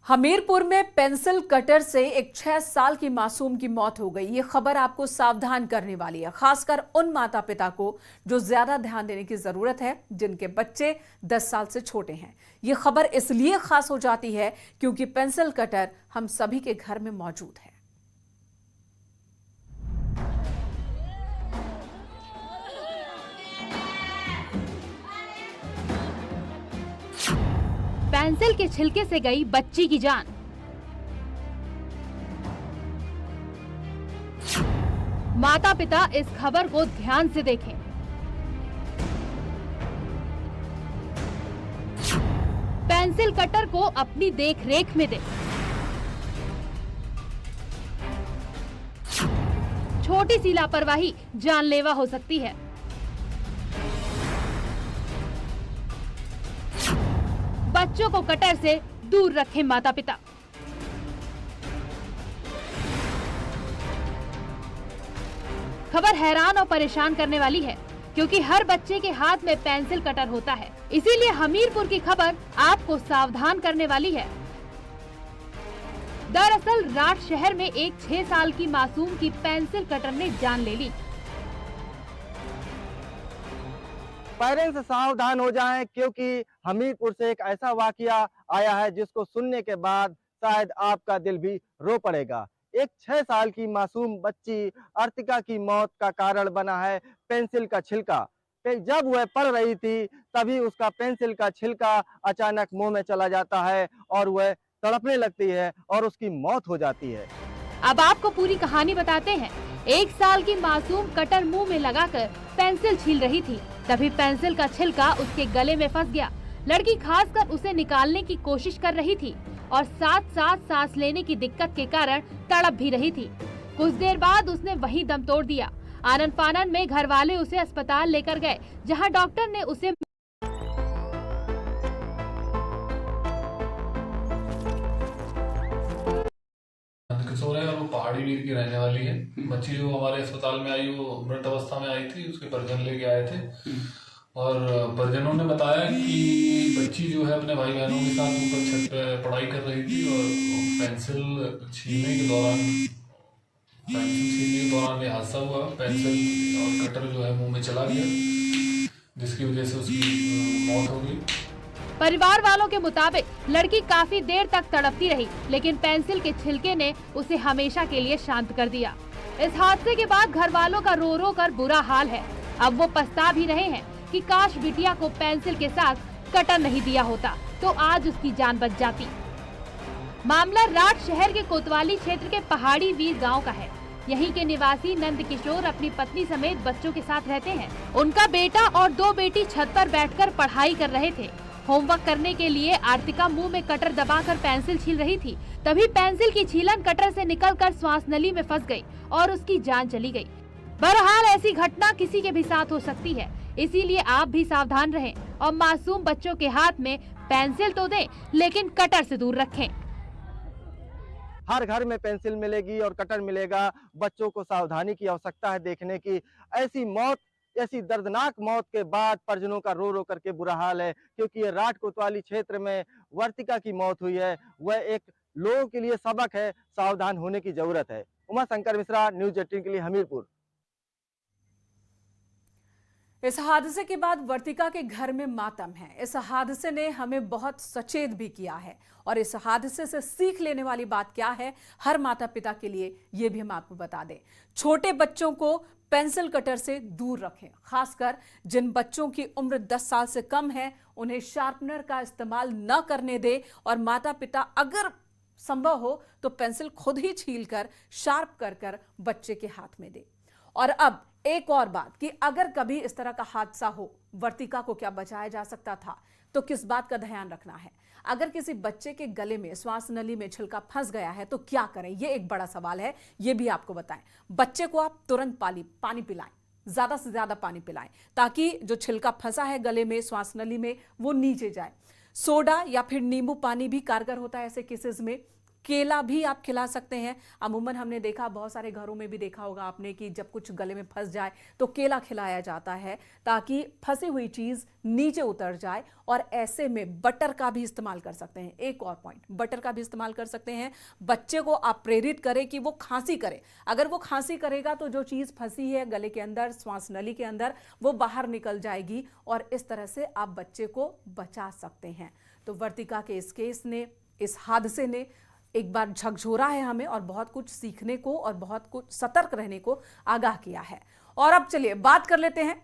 हमीरपुर में pencil cutter से एक 6 साल की मासूम की मौत हो गई। ये खबर आपको सावधान करने वाली है, खासकर उन माता पिता को जो ज्यादा ध्यान देने की जरूरत है, जिनके बच्चे 10 साल से छोटे हैं। ये खबर इसलिए खास हो जाती है क्योंकि पेंसिल कटर हम सभी के घर में मौजूद है। पेंसिल के छिलके से गई बच्ची की जान। माता पिता इस खबर को ध्यान से देखें। पेंसिल कटर को अपनी देखरेख में दें। छोटी सी लापरवाही जानलेवा हो सकती है। बच्चों को कटर से दूर रखें माता पिता। खबर हैरान और परेशान करने वाली है क्योंकि हर बच्चे के हाथ में पेंसिल कटर होता है। इसीलिए हमीरपुर की खबर आपको सावधान करने वाली है। दरअसल राठ शहर में एक 6 साल की मासूम की पेंसिल कटर ने जान ले ली। पेरेंट्स सावधान हो जाएं क्योंकि हमीरपुर से एक ऐसा वाकया आया है जिसको सुनने के बाद शायद आपका दिल भी रो पड़ेगा। एक 6 साल की मासूम बच्ची अर्तिका की मौत का कारण बना है पेंसिल का छिलका। जब वह पढ़ रही थी तभी उसका पेंसिल का छिलका अचानक मुंह में चला जाता है और वह तड़पने लगती है और उसकी मौत हो जाती है। अब आपको पूरी कहानी बताते हैं। 1 साल की मासूम कटर मुंह में लगाकर पेंसिल छील रही थी, तभी पेंसिल का छिलका उसके गले में फंस गया। लड़की खासकर उसे निकालने की कोशिश कर रही थी और साथ साथ सांस लेने की दिक्कत के कारण तड़प भी रही थी। कुछ देर बाद उसने वहीं दम तोड़ दिया। आनन फानन में घर वाले उसे अस्पताल लेकर गए, जहां डॉक्टर ने उसे किशोर है और वो पहाड़ी वीर की रहने वाली है। बच्ची जो हमारे अस्पताल में आई वो मृत अवस्था में आई थी, उसके परिजन लेके आए थे और परिजनों ने बताया कि बच्ची जो है अपने भाई बहनों के साथ ऊपर छत पे पढ़ाई कर रही थी और पेंसिल छीलने के दौरान ये हादसा हुआ। पेंसिल और कटर जो है मुंह में चला गया, जिसकी वजह से उसकी मौत हो गई। परिवार वालों के मुताबिक लड़की काफी देर तक तड़पती रही, लेकिन पेंसिल के छिलके ने उसे हमेशा के लिए शांत कर दिया। इस हादसे के बाद घर वालों का रो रो कर बुरा हाल है। अब वो पछता भी रहे हैं कि काश बिटिया को पेंसिल के साथ कटर नहीं दिया होता तो आज उसकी जान बच जाती। मामला राठ शहर के कोतवाली क्षेत्र के पहाड़ी वीर गाँव का है। यहीं के निवासी नंद किशोर अपनी पत्नी समेत बच्चों के साथ रहते हैं। उनका बेटा और 2 बेटी छत पर बैठकर पढ़ाई कर रहे थे। होमवर्क करने के लिए आर्तिका मुंह में कटर दबाकर पेंसिल छील रही थी, तभी पेंसिल की छीलन कटर से निकलकर श्वास नली में फंस गई और उसकी जान चली गई। बहरहाल ऐसी घटना किसी के भी साथ हो सकती है, इसीलिए आप भी सावधान रहें और मासूम बच्चों के हाथ में पेंसिल तो दें, लेकिन कटर से दूर रखें। हर घर में पेंसिल मिलेगी और कटर मिलेगा। बच्चों को सावधानी की आवश्यकता है देखने की। ऐसी दर्दनाक मौत के बाद परिजनों का रो रो करके बुरा हाल है क्योंकि ये राठ कोतवाली क्षेत्र में वर्तिका की मौत हुई है। वह एक लोगों के लिए सबक है, सावधान होने की जरूरत है। उमा शंकर मिश्रा, न्यूज़ 18 के लिए हमीरपुर। इस हादसे के बाद वर्तिका के घर में मातम है। इस हादसे ने हमें बहुत सचेत भी किया है और इस हादसे से सीख लेने वाली बात क्या है हर माता पिता के लिए, ये भी हम आपको बता दें। छोटे बच्चों को पेंसिल कटर से दूर रखें, खासकर जिन बच्चों की उम्र 10 साल से कम है उन्हें शार्पनर का इस्तेमाल न करने दें और माता पिता अगर संभव हो तो पेंसिल खुद ही छीलकर शार्प कर बच्चे के हाथ में दें। और अब एक और बात कि अगर कभी इस तरह का हादसा हो, वर्तिका को क्या बचाया जा सकता था, तो किस बात का ध्यान रखना है। अगर किसी बच्चे के गले में श्वास नली में छिलका फंस गया है तो क्या करें, यह एक बड़ा सवाल है। यह भी आपको बताएं। बच्चे को आप तुरंत पानी पिलाएं, ज्यादा से ज्यादा पानी पिलाएं ताकि जो छिलका फंसा है गले में, श्वास नली में, वो नीचे जाए। सोडा या फिर नींबू पानी भी कारगर होता है ऐसे केसेस में। केला भी आप खिला सकते हैं। अमूमन हमने देखा, बहुत सारे घरों में भी देखा होगा आपने कि जब कुछ गले में फंस जाए तो केला खिलाया जाता है ताकि फंसी हुई चीज नीचे उतर जाए। और ऐसे में बटर का भी इस्तेमाल कर सकते हैं। एक और पॉइंट, बटर का भी इस्तेमाल कर सकते हैं। बच्चे को आप प्रेरित करें कि वो खांसी करे। अगर वो खांसी करेगा तो जो चीज फंसी है गले के अंदर, श्वास नली के अंदर, वो बाहर निकल जाएगी और इस तरह से आप बच्चे को बचा सकते हैं। तो वर्तिका के इस केस ने, इस हादसे ने एक बार झकझोरा है हमें और बहुत कुछ सीखने को और बहुत कुछ सतर्क रहने को आगाह किया है। और अब चलिए बात कर लेते हैं